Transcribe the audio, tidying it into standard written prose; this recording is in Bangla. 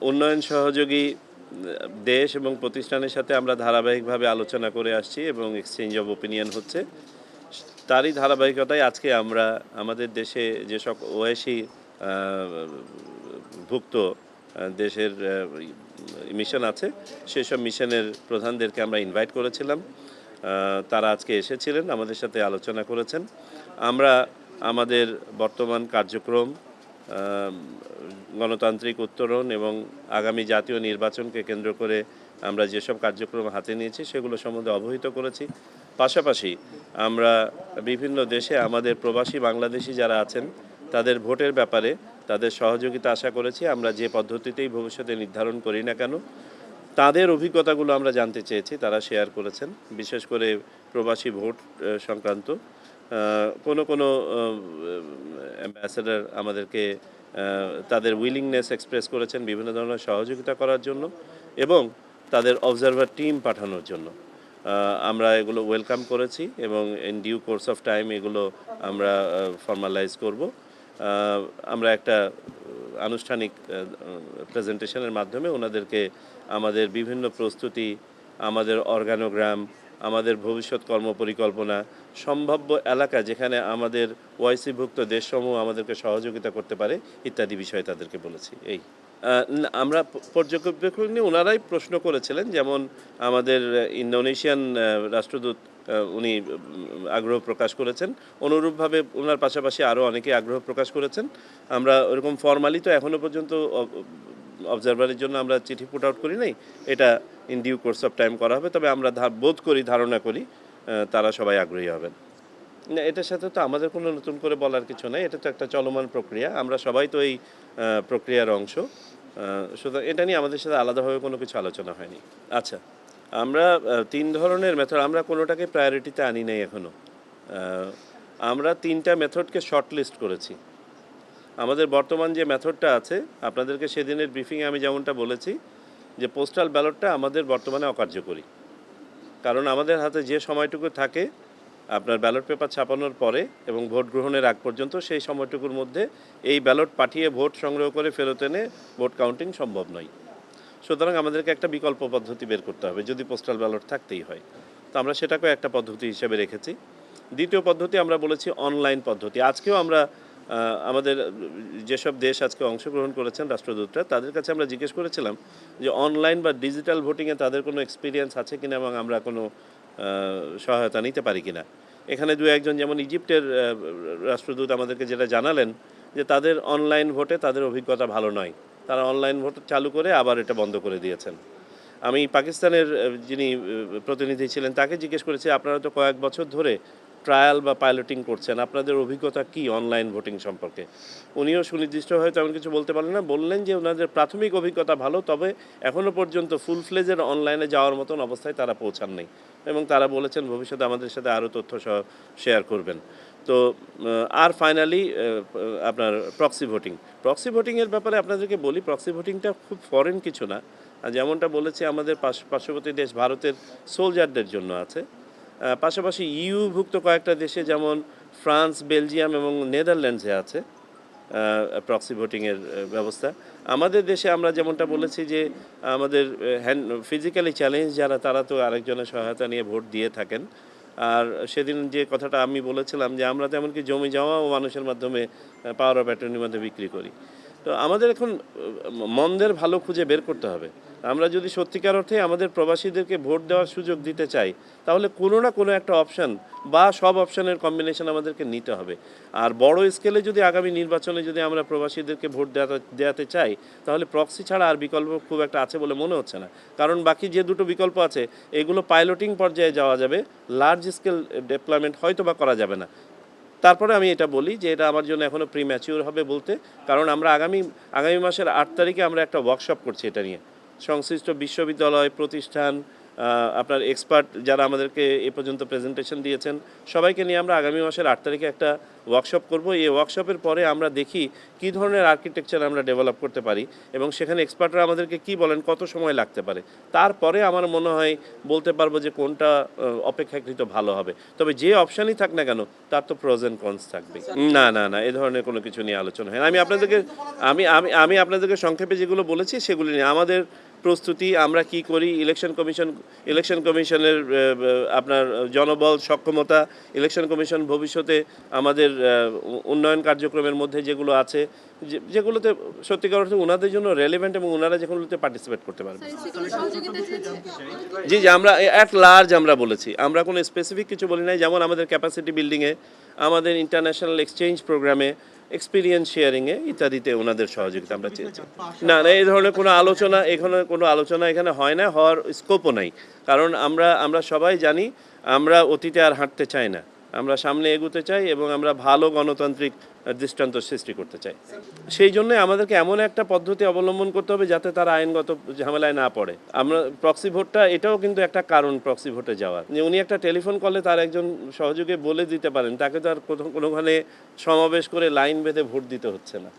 উন্নয়ন সহযোগী দেশ এবং প্রতিষ্ঠানের সাথে আমরা ধারাবাহিকভাবে আলোচনা করে আসছি এবং এক্সচেঞ্জ অফ ওপিনিয়ন হচ্ছে। তারই ধারাবাহিকতায় আজকে আমরা আমাদের দেশে যেসব ওআইসি ভুক্ত দেশের মিশন আছে সেসব মিশনের প্রধানদেরকে আমরা ইনভাইট করেছিলাম। তারা আজকে এসেছিলেন, আমাদের সাথে আলোচনা করেছেন। আমরা আমাদের বর্তমান কার্যক্রম, গণতান্ত্রিক উত্তরণ এবং আগামী জাতীয় নির্বাচনকে কেন্দ্র করে আমরা যেসব কার্যক্রম হাতে নিয়েছি সেগুলো সম্বন্ধে অবহিত করেছি। পাশাপাশি আমরা বিভিন্ন দেশে আমাদের প্রবাসী বাংলাদেশি যারা আছেন তাদের ভোটের ব্যাপারে তাদের সহযোগিতা আশা করেছি। আমরা যে পদ্ধতিতেই ভবিষ্যতে নির্ধারণ করি না কেন তাদের অভিজ্ঞতাগুলো আমরা জানতে চেয়েছি, তারা শেয়ার করেছেন। বিশেষ করে প্রবাসী ভোট সংক্রান্ত কোনো অ্যাম্বাসেডর আমাদেরকে তাদের উইলিংনেস এক্সপ্রেস করেছেন বিভিন্ন ধরনের সহযোগিতা করার জন্য এবং তাদের অবজারভার টিম পাঠানোর জন্য। আমরা এগুলো ওয়েলকাম করেছি এবং in due course of time এগুলো আমরা ফর্মালাইজ করব। আমরা একটা আনুষ্ঠানিক প্রেজেন্টেশনের মাধ্যমে ওনাদেরকে আমাদের বিভিন্ন প্রস্তুতি, আমাদের অর্গানোগ্রাম, আমাদের ভবিষ্যৎ কর্মপরিকল্পনা, সম্ভাব্য এলাকা যেখানে আমাদের ওআইসিভুক্ত দেশসমূহ আমাদেরকে সহযোগিতা করতে পারে ইত্যাদি বিষয়ে তাদেরকে বলেছি। এই আমরা পর্যবেক্ষক নিয়ে ওনারাই প্রশ্ন করেছিলেন, যেমন আমাদের ইন্দোনেশিয়ান রাষ্ট্রদূত উনি আগ্রহ প্রকাশ করেছেন, অনুরূপভাবে ওনার পাশাপাশি আরও অনেকে আগ্রহ প্রকাশ করেছেন। আমরা ওরকম ফর্মালি তো এখনও পর্যন্ত অবজারভারের জন্য আমরা চিঠি পুট আউট করি নাই, এটা in due course of time করা হবে। তবে আমরা ধারণা করি তারা সবাই আগ্রহী হবেন। না, এটার সাথে তো আমাদের কোনো নতুন করে বলার কিছু নাই, এটা তো একটা চলমান প্রক্রিয়া, আমরা সবাই তো এই প্রক্রিয়ার অংশ। সুতরাং এটা নিয়ে আমাদের সাথে আলাদাভাবে কোনো কিছু আলোচনা হয়নি। আচ্ছা, আমরা 3 ধরনের মেথড, আমরা কোনোটাকে প্রায়োরিটিতে আনি নাই এখনও। আমরা 3টা মেথডকে শর্টলিস্ট করেছি। আমাদের বর্তমান যে মেথডটা আছে, আপনাদেরকে সেদিনের ব্রিফিংয়ে আমি যেমনটা বলেছি যে পোস্টাল ব্যালটটা আমাদের বর্তমানে অকার্যকরী। কারণ আমাদের হাতে যে সময়টুকু থাকে আপনার ব্যালট পেপার ছাপানোর পরে এবং ভোট গ্রহণের আগ পর্যন্ত, সেই সময়টুকুর মধ্যে এই ব্যালট পাঠিয়ে ভোট সংগ্রহ করে ফেরত এনে ভোট কাউন্টিং সম্ভব নয়। সুতরাং আমাদেরকে একটা বিকল্প পদ্ধতি বের করতে হবে যদি পোস্টাল ব্যালট থাকতেই হয়। তো আমরা সেটাকেও একটা পদ্ধতি হিসেবে রেখেছি। দ্বিতীয় পদ্ধতি আমরা বলেছি অনলাইন পদ্ধতি। আজকেও আমরা আমাদের যেসব দেশ আজকে অংশগ্রহণ করেছেন রাষ্ট্রদূতরা, তাদের কাছে আমরা জিজ্ঞেস করেছিলাম যে অনলাইন বা ডিজিটাল ভোটিংয়ে তাদের কোনো এক্সপিরিয়েন্স আছে কিনা এবং আমরা কোনো সহায়তা নিতে পারি কিনা। এখানে দু একজন, যেমন ইজিপ্টের রাষ্ট্রদূত আমাদেরকে যেটা জানালেন যে তাদের অনলাইন ভোটে তাদের অভিজ্ঞতা ভালো নয়, তারা অনলাইন ভোট চালু করে আবার এটা বন্ধ করে দিয়েছেন। আমি পাকিস্তানের যিনি প্রতিনিধি ছিলেন তাকে জিজ্ঞেস করেছি, আপনারা তো কয়েক বছর ধরে ট্রায়াল বা পাইলটিং করছেন, আপনাদের অভিজ্ঞতা কি অনলাইন ভোটিং সম্পর্কে? উনিও সুনির্দিষ্টভাবে তেমন কিছু বলতে পারলেন না, বললেন যে ওনাদের প্রাথমিক অভিজ্ঞতা ভালো, তবে এখনও পর্যন্ত ফুল ফ্লেজের অনলাইনে যাওয়ার মতন অবস্থায় তারা পৌঁছান নেই এবং তারা বলেছেন ভবিষ্যতে আমাদের সাথে আরও তথ্য শেয়ার করবেন। তো আর ফাইনালি আপনার প্রক্সি ভোটিংয়ের ব্যাপারে আপনাদেরকে বলি, প্রক্সি ভোটিংটা খুব ফরেন কিছু না। যেমনটা বলেছি আমাদের পার্শ্ববর্তী দেশ ভারতের সোলজারদের জন্য আছে, পাশাপাশি ইউভুক্ত কয়েকটা দেশে যেমন ফ্রান্স, বেলজিয়াম এবং নেদারল্যান্ডসে আছে প্রক্সি ভোটিংয়ের ব্যবস্থা। আমাদের দেশে আমরা যেমনটা বলেছি যে আমাদের ফিজিক্যালি চ্যালেঞ্জ যারা, তারা তো আরেকজনের সহায়তা নিয়ে ভোট দিয়ে থাকেন। আর সেদিন যে কথাটা আমি বলেছিলাম যে আমরা তো এমনকি জমি জমাও মানুষের মাধ্যমে পাওয়ার অফ অ্যাটর্নির মধ্যে বিক্রি করি। তো আমাদের এখন মন্দের ভালো খুঁজে বের করতে হবে। আমরা যদি সত্যিকার অর্থে আমাদের প্রবাসীদেরকে ভোট দেওয়ার সুযোগ দিতে চাই, তাহলে কোনো না কোনো একটা অপশান বা সব অপশানের কম্বিনেশন আমাদেরকে নিতে হবে। আর বড় স্কেলে যদি আগামী নির্বাচনে যদি আমরা প্রবাসীদেরকে ভোট দেওয়াতে চাই, তাহলে প্রক্সি ছাড়া আর বিকল্প খুব একটা আছে বলে মনে হচ্ছে না। কারণ বাকি যে দুটো বিকল্প আছে এগুলো পাইলটিং পর্যায়ে যাওয়া যাবে, লার্জ স্কেল ডেপ্লয়মেন্ট হয়তো বা করা যাবে না। তারপরে আমি এটা বলি যে এটা আমার জন্য এখনও প্রিম্যাচিওর হবে বলতে, কারণ আমরা আগামী মাসের 8 তারিখে আমরা একটা ওয়ার্কশপ করছি এটা নিয়ে। সংশ্লিষ্ট বিশ্ববিদ্যালয়, প্রতিষ্ঠান, আপনার এক্সপার্ট যারা আমাদেরকে এ পর্যন্ত প্রেজেন্টেশন দিয়েছেন, সবাইকে নিয়ে আমরা আগামী মাসের 8 তারিখে একটা ওয়ার্কশপ করব। এই ওয়ার্কশপের পরে আমরা দেখি কী ধরনের আর্কিটেকচার আমরা ডেভেলপ করতে পারি এবং সেখানে এক্সপার্টরা আমাদেরকে কি বলেন, কত সময় লাগতে পারে। তারপরে আমার মনে হয় বলতে পারবো যে কোনটা অপেক্ষাকৃত ভালো হবে। তবে যে অপশানই থাক না কেন তার তো প্রোজ অ্যান্ড কনস থাকবে। না না না, এ ধরনের কোনো কিছু নিয়ে আলোচনা হয় না। আমি আপনাদেরকে সংক্ষেপে যেগুলো বলেছি সেগুলি নিয়ে আমাদের প্রস্তুতি, আমরা কি করি, ইলেকশন কমিশনের আপনার জনবল, সক্ষমতা, ইলেকশন কমিশন ভবিষ্যতে আমাদের উন্নয়ন কার্যক্রমের মধ্যে যেগুলো আছে, যেগুলোতে সত্যিকার অর্থে ওনাদের জন্য রেলেভেন্ট এবং ওনারা যেগুলোতে পার্টিসিপেট করতে পারবে। জি জি, আমরা অ্যাট লার্জ আমরা বলেছি, আমরা কোনো স্পেসিফিক কিছু বলি নাই। যেমন আমাদের ক্যাপাসিটি বিল্ডিংয়ে, আমাদের ইন্টারন্যাশনাল এক্সচেঞ্জ প্রোগ্রামে, এক্সপিরিয়েন্স শেয়ারিংয়ে ইত্যাদিতে ওনাদের সহযোগিতা আমরা চেয়েছি। না না, এই ধরনের কোনো আলোচনা এখানে হয় না, হওয়ার স্কোপও নাই। কারণ আমরা সবাই জানি আমরা অতীতে আর হাঁটতে চাই না, আমরা সামনে এগোতে চাই এবং আমরা ভালো গণতান্ত্রিক দৃষ্টান্ত সৃষ্টি করতে চাই। সেই জন্য আমাদেরকে এমন একটা পদ্ধতি অবলম্বন করতে হবে যাতে তারা আইনগত ঝামেলায় না পড়ে। আমরা প্রক্সি ভোটটা, এটাও কিন্তু একটা কারণ প্রক্সি ভোটে যাওয়ার, যে উনি একটা টেলিফোন কলে তার একজন সহযোগী বলে দিতে পারেন, তাকে তো আর কোনোখানে সমাবেশ করে লাইন বেঁধে ভোট দিতে হচ্ছে না।